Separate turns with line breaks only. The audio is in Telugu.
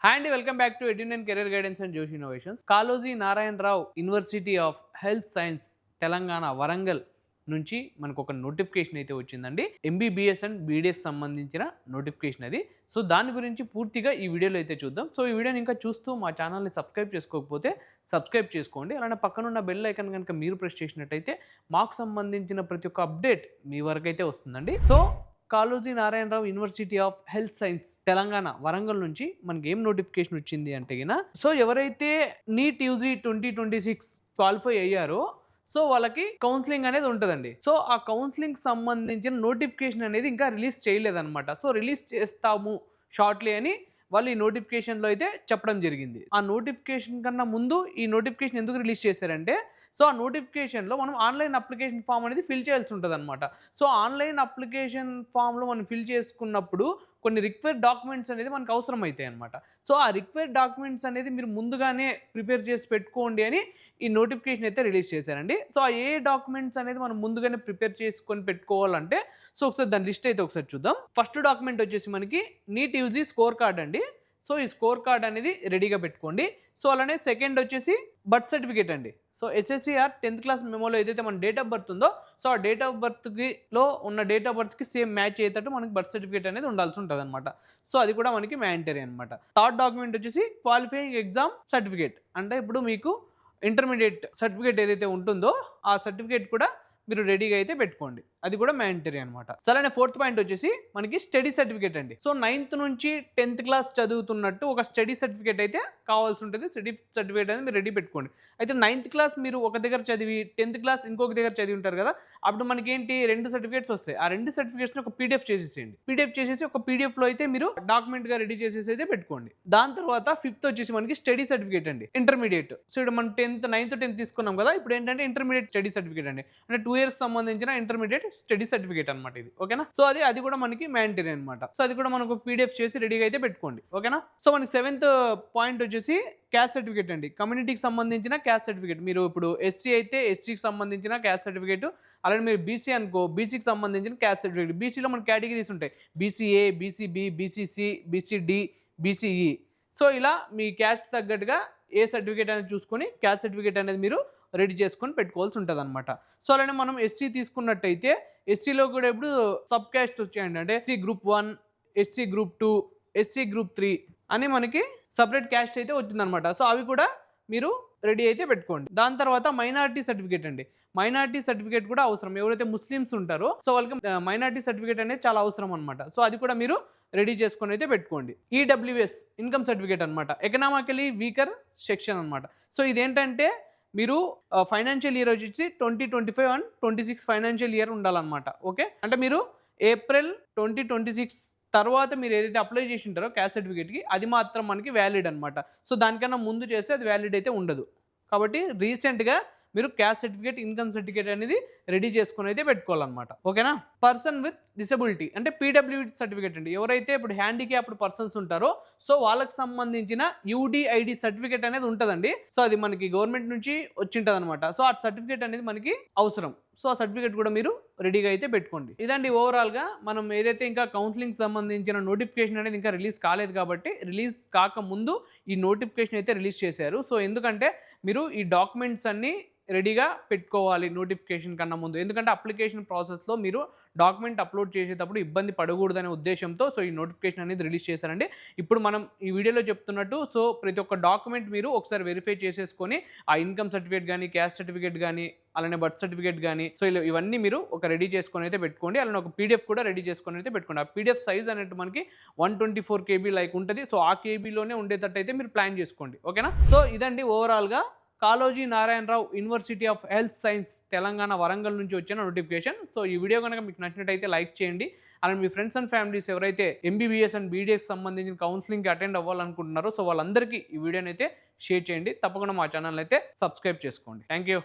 Hi and welcome back to Education Career Guidance and Josh Innovations. Kaloji Narayana Rao university of health science Telangana Warangal నుంచి మనకు ఒక నోటిఫికేషన్ అయితే వచ్చిందండి. ఎంబీబీఎస్ అండ్ బీడీఎస్ సంబంధించిన నోటిఫికేషన్ అది. సో దాని గురించి పూర్తిగా ఈ వీడియోలో అయితే చూద్దాం. సో ఈ వీడియోని ఇంకా చూస్తూ మా ఛానల్ని సబ్స్క్రైబ్ చేసుకోకపోతే సబ్స్క్రైబ్ చేసుకోండి. అలానే పక్కనున్న బెల్ ఐకాన్ కనుక మీరు ప్రెస్ చేసినట్టయితే మాకు సంబంధించిన ప్రతి ఒక్క అప్డేట్ మీ వరకు అయితే వస్తుందండి. So Kaloji Narayana Rao university of health science Telangana Warangal నుంచి మనకి ఏం నోటిఫికేషన్ వచ్చింది అంటే సో ఎవరైతే నీట్ యూజీ 2026 క్వాలిఫై అయ్యారో సో వాళ్ళకి కౌన్సిలింగ్ అనేది ఉంటుందండి. సో ఆ కౌన్సిలింగ్ సంబంధించిన నోటిఫికేషన్ అనేది ఇంకా రిలీజ్ చేయలేదన్నమాట. సో రిలీజ్ చేస్తాము షార్ట్లీ అని వాళ్ళు ఈ నోటిఫికేషన్లో అయితే చెప్పడం జరిగింది. ఆ నోటిఫికేషన్ కన్నా ముందు ఈ నోటిఫికేషన్ ఎందుకు రిలీజ్ చేశారంటే సో ఆ నోటిఫికేషన్లో మనం ఆన్లైన్ అప్లికేషన్ ఫామ్ అనేది ఫిల్ చేయాల్సి ఉంటుంది అనమాట. సో ఆన్లైన్ అప్లికేషన్ ఫామ్లో మనం ఫిల్ చేసుకున్నప్పుడు కొన్ని రిక్వైర్డ్ డాక్యుమెంట్స్ అనేది మనకు అవసరం అవుతాయి అనమాట. సో ఆ రిక్వైర్డ్ డాక్యుమెంట్స్ అనేది మీరు ముందుగానే ప్రిపేర్ చేసి పెట్టుకోండి అని ఈ నోటిఫికేషన్ అయితే రిలీజ్ చేశారండి. సో ఆ ఏ డాక్యుమెంట్స్ అనేది మనం ముందుగానే ప్రిపేర్ చేసుకొని పెట్టుకోవాలంటే సో ఒకసారి దాని లిస్ట్ అయితే ఒకసారి చూద్దాం. ఫస్ట్ డాక్యుమెంట్ వచ్చేసి మనకి నీట్ యూజీ స్కోర్ కార్డ్ అండి. సో ఈ స్కోర్ కార్డ్ అనేది రెడీగా పెట్టుకోండి. సో అలానే సెకండ్ వచ్చేసి బర్త్ సర్టిఫికేట్ అండి. సో హెచ్ఎస్సిఆర్ 10th క్లాస్ మెమోలో ఏదైతే మన డేట్ ఆఫ్ బర్త్ ఉందో సో ఆ డేట్ ఆఫ్ బర్త్కి లో ఉన్న డేట్ ఆఫ్ బర్త్కి సేమ్ మ్యాచ్ అయ్యేటట్టు మనకి బర్త్ సర్టిఫికేట్ అనేది ఉండాల్సి ఉంటుంది అనమాట. సో అది కూడా మనకి మ్యాండటరీ అనమాట. థర్డ్ డాక్యుమెంట్ వచ్చేసి క్వాలిఫైయింగ్ ఎగ్జామ్ సర్టిఫికేట్. అంటే ఇప్పుడు మీకు ఇంటర్మీడియట్ సర్టిఫికేట్ ఏదైతే ఉంటుందో ఆ సర్టిఫికేట్ కూడా మీరు రెడీగా అయితే పెట్టుకోండి. అది కూడా మ్యాండటరీ అనమాట. సరే ఫోర్త్ పాయింట్ వచ్చేసి మనకి స్టడీ సర్టిఫికేట్ అండి. సో 9th నుంచి 10th క్లాస్ చదువుతున్నట్టు ఒక స్టడీ సర్టిఫికేట్ అయితే కావాల్సి ఉంటుంది. స్టడీ సర్టిఫికేట్ అనేది మీరు రెడీ పెట్టుకోండి. అయితే 9th క్లాస్ మీరు ఒక దగ్గర చదివి 10th క్లాస్ ఇంకొక దగ్గర చదివి ఉంటారు కదా, అప్పుడు మనకి ఏంటి 2 సర్టిఫికేట్స్ వస్తాయి. ఆ 2 సర్టిఫికేట్స్ని ఒక పీడిఎఫ్ చేసేసేయండి. పీడిఎఫ్ చేసేసి ఒక పీడిఎఫ్లో అయితే మీరు డాక్యుమెంట్గా రెడీ చేసేసి అయితే పెట్టుకోండి. దాని తర్వాత 5th వచ్చేసి మనకి స్టడీ సర్టిఫికేట్ అండి, ఇంటర్మీడియట్. సో ఇప్పుడు మనం 9th 10th తీసుకున్నాం కదా, ఇప్పుడు ఏంటంటే ఇంటర్మీడియట్ స్టడీ సర్టిఫికేట్ అండి. అంటే 2 years సంబంధించిన ఇంటర్మీడియట్ స్టడీ సర్టిఫికేట్ అనమాట ఇది. ఓకేనా. సో అది కూడా మనకి మ్యాండటరీ అనమాట. సో అది కూడా మనకు పీడిఎఫ్ చేసి రెడీగా అయితే పెట్టుకోండి. ఓకేనా. సో మనకి 7th పాయింట్ వచ్చేసి క్యాస్ట్ సర్టిఫికేట్ అండి. కమ్యూనిటీకి సంబంధించిన క్యాస్ట్ సర్టిఫికేట్. మీరు ఇప్పుడు ఎస్సీ అయితే ఎస్సీకి సంబంధించిన క్యాస్ట్ సర్టిఫికేట్, అలాగే మీరు బీసీ అనుకో బీసీకి సంబంధించిన క్యాస్ట్ సర్టిఫికేట్. బీసీలో మన కేటగిరీస్ ఉంటాయి, BCA, BCB, BCC, BCD, BCE. So ఇలా మీ క్యాస్ట్ తగ్గట్టుగా ఏ సర్టిఫికేట్ అనేది చూసుకొని క్యాస్ట్ సర్టిఫికేట్ అనేది మీరు రెడీ చేసుకొని పెట్టుకోవాల్సి ఉంటుంది అనమాట. సో అలానే మనం ఎస్సీ తీసుకున్నట్టయితే ఎస్సీలో కూడా ఇప్పుడు సబ్ క్యాస్ట్ వచ్చాయండి. అంటే SC group 1, SC group 2, SC group 3 అని మనకి సపరేట్ క్యాస్ట్ అయితే వచ్చిందనమాట. సో అవి కూడా మీరు రెడీ అయితే పెట్టుకోండి. దాని తర్వాత మైనారిటీ సర్టిఫికేట్ అండి. మైనారిటీ సర్టిఫికేట్ కూడా అవసరం. ఎవరైతే ముస్లిమ్స్ ఉంటారో సో వాళ్ళకి మైనారిటీ సర్టిఫికేట్ అనేది చాలా అవసరం అనమాట. సో అది కూడా మీరు రెడీ చేసుకొని అయితే పెట్టుకోండి. ఈడబ్ల్యూఎస్ ఇన్కమ్ సర్టిఫికేట్ అనమాట, ఎకనామికలీ వీకర్ సెక్షన్ అనమాట. సో ఇదేంటంటే మీరు ఫైనాన్షియల్ ఇయర్ వచ్చి 2025 అండ్ 26 ఫైనాన్షియల్ ఇయర్ ఉండాలన్నమాట. ఓకే. అంటే మీరు ఏప్రిల్ 2026 తర్వాత మీరు ఏదైతే అప్లై చేసి ఉంటారో క్యాస్ట్ సర్టిఫికేట్కి అది మాత్రం మనకి వ్యాలిడ్ అనమాట. సో దానికన్నా ముందు చేస్తే అది వ్యాలిడ్ అయితే ఉండదు. కాబట్టి రీసెంట్గా మీరు క్యాస్ట్ సర్టిఫికేట్, ఇన్కమ్ సర్టిఫికేట్ అనేది రెడీ చేసుకొని అయితే పెట్టుకోవాలన్నమాట. ఓకేనా. పర్సన్ విత్ డిసబిలిటీ అంటే పీడబ్ల్యూడి సర్టిఫికేట్ అండి. ఎవరైతే ఇప్పుడు హ్యాండిక్యాప్డ్ పర్సన్స్ ఉంటారో సో వాళ్ళకి సంబంధించిన యూడిఐడి సర్టిఫికేట్ అనేది ఉంటుందండి. సో అది మనకి గవర్నమెంట్ నుంచి వచ్చింటుంది అనమాట. సో ఆ సర్టిఫికేట్ అనేది మనకి అవసరం. సో ఆ సర్టిఫికేట్ కూడా మీరు రెడీగా అయితే పెట్టుకోండి. ఇదండి ఓవరాల్గా మనం ఏదైతే ఇంకా కౌన్సిలింగ్ సంబంధించిన నోటిఫికేషన్ అనేది ఇంకా రిలీజ్ కాలేదు కాబట్టి రిలీజ్ కాకముందు ఈ నోటిఫికేషన్ అయితే రిలీజ్ చేశారు. సో ఎందుకంటే మీరు ఈ డాక్యుమెంట్స్ అన్నీ రెడీగా పెట్టుకోవాలి నోటిఫికేషన్ కన్నా ముందు. ఎందుకంటే అప్లికేషన్ ప్రాసెస్లో మీరు డాక్యుమెంట్ అప్లోడ్ చేసేటప్పుడు ఇబ్బంది పడకూడదనే ఉద్దేశంతో సో ఈ నోటిఫికేషన్ అనేది రిలీజ్ చేశారండి. ఇప్పుడు మనం ఈ వీడియోలో చెప్తున్నట్టు సో ప్రతి ఒక్క డాక్యుమెంట్ మీరు ఒకసారి వెరిఫై చేసేసుకొని ఆ ఇన్కమ్ సర్టిఫికేట్ కానీ, క్యాస్ట్ సర్టిఫికేట్ కానీ, అలానే బర్త్ సర్టిఫికేట్ కానీ సో ఇవన్నీ మీరు ఒక రెడీ చేసుకొని అయితే పెట్టుకోండి. అలానే ఒక పీడిఎఫ్ కూడా రెడీ చేసుకొని అయితే పెట్టుకోండి. ఆ పీడిఎఫ్ సైజ్ అనేది మనకి 124 KB లైక్ ఉంటుంది. సో ఆ కేబీలోనే ఉండేటట్టు అయితే మీరు ప్లాన్ చేసుకోండి. ఓకేనా. సో ఇదండి ఓవరాల్గా Kaloji Narayana Rao university of health science Telangana Warangal నుంచి వచ్చిన నోటిఫికేషన్. సో ఈ వీడియో కనుక మీకు నచ్చినట్టయితే లైక్ చేయండి. అలానే మీ ఫ్రెండ్స్ అండ్ ఫ్యామిలీస్ ఎవరైతే ఎంబీబీఎస్ అండ్ బీడీఎస్ సంబంధించిన కౌన్సిలింగ్కి అటెండ్ అవ్వాలనుకుంటున్నారో సో వాళ్ళందరికీ ఈ వీడియోని అయితే షేర్ చేయండి. తప్పకుండా మా ఛానల్ అయితే సబ్స్క్రైబ్ చేసుకోండి. Thank you.